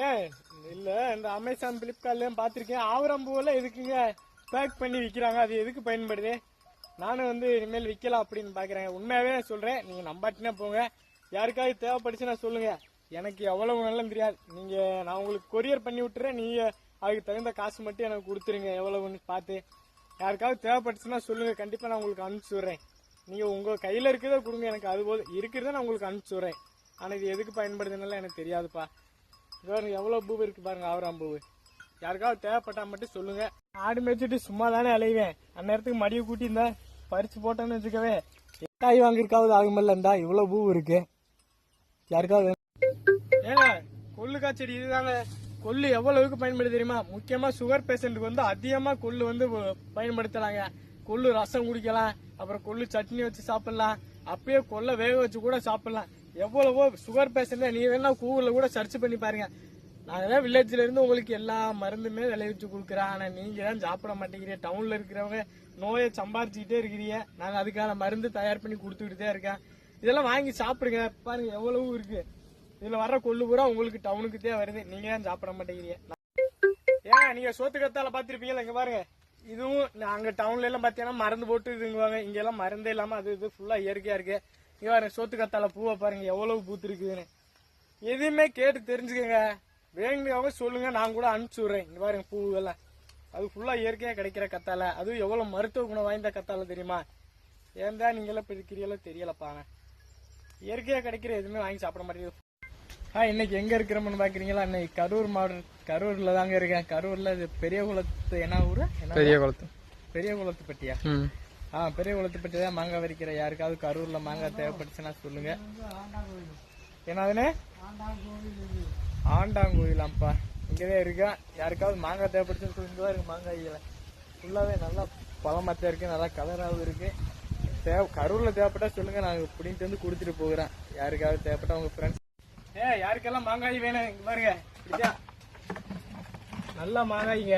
ஏ இல்ல இந்த அமேசான் பிளிப்கார்ட்லயும் பாத்திருக்கேன். ஆவரம்பூவெல்லாம் எதுக்குங்க பேக் பண்ணி விற்கிறாங்க? அது எதுக்கு பயன்படுது? நானும் இனிமேல் விற்கலாம் அப்படின்னு பாக்குறேன். உண்மையாவே சொல்றேன், நீங்க நம்பாட்டினா போங்க. யாருக்காவது தேவைப்படுச்சுன்னா சொல்லுங்க. எனக்கு எவ்வளவு நல்லா தெரியாது. நான் உங்களுக்கு கொரியர் பண்ணி விட்டுறேன். நீங்க அதுக்கு தகுந்த காசு மட்டும் எனக்கு கொடுத்துருங்க, எவ்வளவுன்னு பார்த்து. யாருக்காவது தேவைப்பட்டுச்சுன்னா சொல்லுங்க, கண்டிப்பா நான் உங்களுக்கு அனுப்பிச்சு விடுறேன். நீங்க உங்க கையில இருக்கிறத கொடுங்க, எனக்கு அது போதும். இருக்கிறத நான் உங்களுக்கு அனுப்பிச்சு விடுறேன். ஆனா இது எதுக்கு பயன்படுதுன்னு எனக்கு தெரியாதுப்பா. பாருங்க எவ்வளவு பூ இருக்கு பாருங்க, ஆவராம் பூவு. யாருக்காவது தேவைப்பட்டா மட்டும் சொல்லுங்க. ஆடு மேய்ச்சிட்டு சும்மா தானே அலைவேன். அந்நேரத்துக்கு மடியை கூட்டி இருந்தா பறிச்சு போட்டேன்னு வச்சுக்கவே காய் வாங்கிருக்காவது ஆகுமல்ல. இருந்தா இவ்வளவு பூ இருக்கு. யாருக்காவது ஏங்க கொள்ளு காய்ச்சடி இதுதாங்க. கொள்ளு எவ்வளவுக்கு பயன்படுது தெரியுமா? முக்கியமா சுகர் பேஷண்ட்டுக்கு அதிகமா கொள்ளு பயன்படுத்தலாங்க. கொள்ளு ரசம் குடிக்கலாம், அப்புறம் கொள்ளு சட்னி வச்சு சாப்பிடலாம், அப்பயே கொள்ளை வேக வச்சு கூட சாப்பிடலாம். எவ்வளவோ சுகர் பேஷண்ட். நீ வேணா கூகுள்ல கூட சர்ச் பண்ணி பாருங்க. நான் வில்லேஜ்ல இருந்து உங்களுக்கு எல்லா மருந்துமே விளைவிச்சு கொடுக்குறேன். ஆனா நீங்க தான் சாப்பிட மாட்டேங்கிறீங்க. டவுன்ல இருக்கிறவங்க நோயை சம்பாரிச்சுக்கிட்டே இருக்கிறீங்க. நாங்க அதுக்கான மருந்து தயார் பண்ணி கொடுத்துக்கிட்டே இருக்கேன். இதெல்லாம் வாங்கி சாப்பிடுங்க. பாருங்க எவ்வளவு இருக்கு. இதுல வர்ற கொள்ளு பூரா உங்களுக்கு டவுனுக்கு தான் வருது. நீங்க தான் சாப்பிட மாட்டேங்கிறீங்க. ஏன் நீங்க சோத்து கத்தால பாத்திருப்பீங்களா? இங்க பாருங்க, இதுவும் அங்க டவுன்ல எல்லாம் பாத்தீங்கன்னா மருந்து போட்டு இதுங்குவாங்க. இங்க எல்லாம் மருந்தே இல்லாம அது இது ஃபுல்லா இயற்கையா இருக்கு. இங்க பாருங்க சோத்து கத்தால பூவை பாருங்க எவ்வளவு பூத்து இருக்குதுன்னு. எதுவுமே கேட்டு தெரிஞ்சுக்கங்க. வேணுங்க சொல்லுங்க, நான் கூட அனுப்பிச்சு விடுறேன். இங்க பாருங்க பூவெல்லாம் அது ஃபுல்லா இயற்கையா கிடைக்கிற கத்தால. அதுவும் எவ்வளவு மருத்துவ குணம் வாய்ந்த கத்தால தெரியுமா? ஏன்டா நீங்க எல்லாம் பிரிக்கிறீங்களோ தெரியலப்பாங்க. இயற்கையா கிடைக்கிற எதுவுமே வாங்கி சாப்பிட மாட்டேங்குது. இன்னைக்கு எங்க இருக்கிறோம்னு பாக்குறீங்களா? இன்னைக்கு கரூர் மாவட்டம், கரூர்ல தாங்க இருக்கேன். கரூர்ல பெரிய குளத்து என்ன ஊரு? பெரிய குளத்துப்பட்டியா? பெரிய குளத்துப்பட்டி தான் மாங்காய் வரிக்கிற. யாருக்காவது கரூர்ல மாங்காய் தேவைப்பட்டுச்சுன்னா சொல்லுங்க. என்னதுன்னு ஆண்டாங்கோயிலாம்ப்பா, இங்கதான் இருக்கா. யாருக்காவது மாங்காய் தேவைப்படுச்சுன்னு சொல்லுங்க. இருக்கு மாங்காய்ல ஃபுல்லாவே நல்லா பழமாத்தான் இருக்கு, நல்லா கலராகவும் இருக்கு. கரூர்ல தேவைப்பட்டா சொல்லுங்க, நாங்க பிடிங்கிட்டு வந்து கொடுத்துட்டு போகிறேன். யாருக்காவது தேவைப்பட்டா உங்க ஃப்ரெண்ட்ஸ். யாருக்கெல்லாம் மாங்காய் வேணும் இங்க பாருங்க. நல்லா மாங்காய்ங்க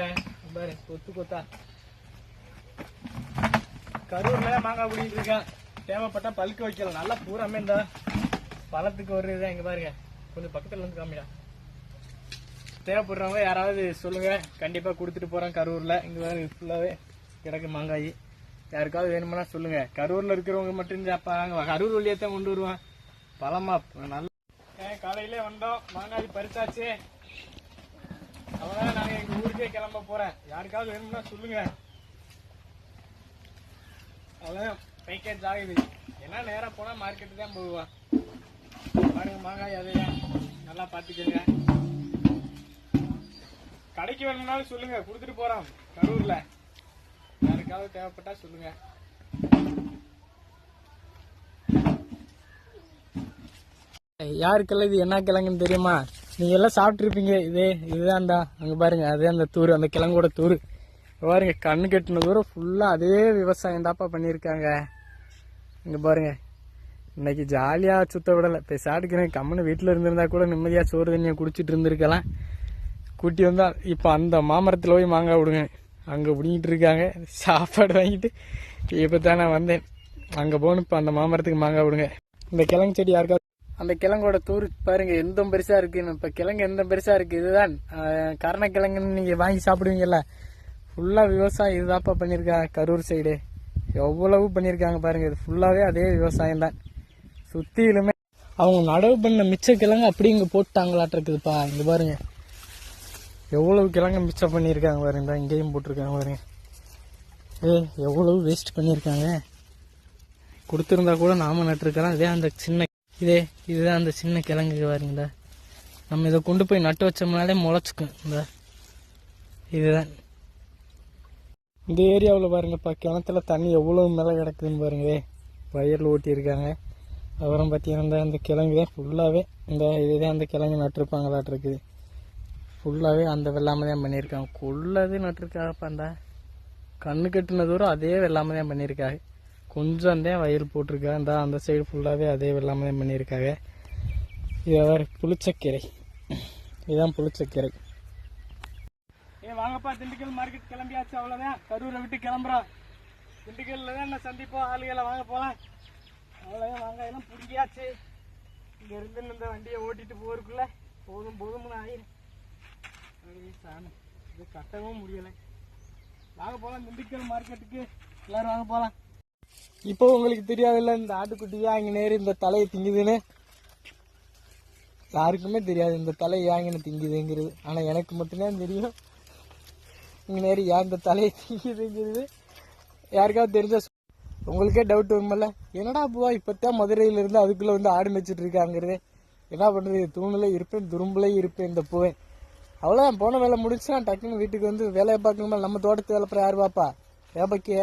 பாரு, கொத்து கொத்தா. கரூர்ல மாங்காய் பிடிக்கிட்டு இருக்கேன். தேவைப்பட்டா பழுக்க வைக்கலாம். நல்லா பூராமே இந்த பழத்துக்கு வருதுதான். இங்க பாருங்க, கொஞ்சம் பக்கத்துல இருந்து காமிடா. தேவைப்படுறவங்க யாராவது சொல்லுங்க, கண்டிப்பா கொடுத்துட்டு போறேன். கரூர்ல இங்க பாருங்க ஃபுல்லாவே கிடக்கு மாங்காய். யாருக்காவது வேணும்னா சொல்லுங்க. கரூர்ல இருக்கிறவங்க மட்டும் சாப்பாங்க. கரூர் வழியாத்தான் கொண்டு வருவான் பழமா. நல்ல காலையிலே வந்தோம், மாங்காய் பறிச்சாச்சு. அவ்வளவுதான், நாங்க எங்க ஊருக்கே கிளம்ப போறேன். யாருக்காவது வேணும்னா சொல்லுங்க. அவ்வளவுதான், பேக்கேஜ் ஆகுது. ஏன்னா நேரம் போனா மார்க்கெட்டு தான் போடுவான். பாருங்க மாங்காய் அதையா நல்லா பாத்துக்கோங்க. கடைக்கு வேணும்னாலும் சொல்லுங்க, கொடுத்துட்டு போறோம். கரூர்ல யாருக்காவது தேவைப்பட்டா சொல்லுங்க. யாருக்கெல்லாம் இது என்ன கிழங்குன்னு தெரியுமா? நீங்க எல்லாம் சாப்பிட்டு இருப்பீங்க. இதுதான்டா. அங்க பாருங்க, அதே அந்த தூர், அந்த கிழங்கோட தூர் பாருங்க. கண்ணு கட்டின தூரம் ஃபுல்லா அதே விவசாயம் தாப்பா பண்ணிருக்காங்க. இங்க பாருங்க, இன்னைக்கு ஜாலியா சுத்த விடல. பேசாட்டுக்கு கம்மனு வீட்டுல இருந்திருந்தா கூட நிம்மதியா சோறு தண்ணியை குடிச்சிட்டு இருந்திருக்கலாம். கூட்டி வந்தா இப்ப அந்த மாமரத்துல போய் மாங்காய் விடுங்க, அங்க பிடிங்கிட்டு இருக்காங்க. சாப்பாடு வாங்கிட்டு இப்பதான் நான் வந்தேன். அங்க போகணும். இப்ப அந்த மாமரத்துக்கு மாங்காய் விடுங்க. இந்த கிழங்கு செடி யாருக்காவது அந்த கிழங்கோட தூர் பாருங்க எந்த பெருசா இருக்குன்னு. இப்ப கிழங்கு எந்த பெருசா இருக்கு. இதுதான் கருணக்கிழங்குன்னு நீங்க வாங்கி சாப்பிடுவீங்கல்ல. ஃபுல்லா விவசாயம் இதுதாப்பா பண்ணிருக்காங்க. கரூர் சைடு எவ்வளவு பண்ணிருக்காங்க பாருங்க. இது ஃபுல்லாவே அதே விவசாயம் தான். சுத்திலுமே அவங்க நடவு பண்ண மிச்ச கிழங்கு அப்படி இங்க போட்டாங்களாட்டு இருக்குதுப்பா. இங்க பாருங்க எவ்வளவு கிழங்கு மிச்சம் பண்ணிருக்காங்க பாருங்க. இங்கேயும் போட்டிருக்காங்க பாருங்க. எவ்வளவு வேஸ்ட் பண்ணிருக்காங்க. கொடுத்திருந்தா கூட நாம நட்டுருக்கலாம். இதே அந்த சின்ன இதுதான் அந்த சின்ன கிழங்கு பாருங்க. நம்ம இதை கொண்டு போய் நட்டு வச்சோம்னாலே முளைச்சுக்கும். இதுதான் இந்த ஏரியாவில் பாருங்கப்பா. கிணத்துல தண்ணி எவ்வளவு மேலே கிடக்குதுன்னு பாருங்க. வயலில் ஓட்டி இருக்காங்க. அப்புறம் பார்த்தீங்கன்னா அந்த கிழங்கு தான் ஃபுல்லாகவே இதுதான் அந்த கிழங்கு நட்டுருப்பாங்களாட்டு இருக்குது. ஃபுல்லாகவே அந்த வெள்ளாமை தான் பண்ணியிருக்காங்க. கொள்ளது நட்டுருக்காங்கப்பா. அந்த கண்ணு கட்டின தூரம் அதே வெள்ளாமை தான் பண்ணியிருக்காங்க. கொஞ்சம் தான் வயல் போட்டிருக்காங்க. அந்த சைடு ஃபுல்லாகவே அதே வெள்ளாமை தான் பண்ணியிருக்காங்க. இது வேறு புளிச்சக்கீரை. இதுதான் புளிச்சக்கீரை. வாங்கப்பா, திண்டுக்கல் மார்க்கெட் கிளம்பியாச்சு. அவ்வளோதான், கரூரை விட்டு கிளம்புறோம். திண்டுக்கல்ல தான் என்ன சந்திப்போம். ஆளுகளை வாங்க போகலாம். அவ்வளோதான், வாங்காயெல்லாம் பிடிக்கியாச்சு. இங்க இருந்து இந்த வண்டியை ஓட்டிட்டு போறதுக்குள்ள போதும்னு ஆயிரும். இது கட்டவும் முடியலை. வாங்க போகலாம் திண்டுக்கல் மார்க்கெட்டுக்கு, எல்லாரும் வாங்க போகலாம். இப்போ உங்களுக்கு தெரியாதுல்ல இந்த ஆட்டுக்குட்டியா இங்கே நேரு இந்த தலையை திங்குதுன்னு. யாருக்குமே தெரியாது இந்த தலை ஏங்கின திங்குதுங்கிறது. ஆனால் எனக்கு மட்டும்தான் தெரியும் இங்கே நேரு ஏன் இந்த தலையை திங்குதுங்கிறது. யாருக்காவது தெரிஞ்சா உங்களுக்கே டவுட் வருமில்ல, என்னடா பூவா இப்போத்தான் மதுரையிலேருந்து அதுக்குள்ளே வந்து ஆடு மேய்ச்சிட்டு இருக்காங்கிறது. என்ன பண்ணுறது, தூணில் இருப்பேன் துரும்புலையும் இருப்பேன் இந்த பூவை. அவ்வளோதான், போன வேலை முடிச்சுன்னா டக்குன்னு வீட்டுக்கு வந்து வேலையை பார்க்கணுமா. நம்ம தோட்டத்து வேலை அப்புறம் யார் பாப்பா ஏபாக்கிய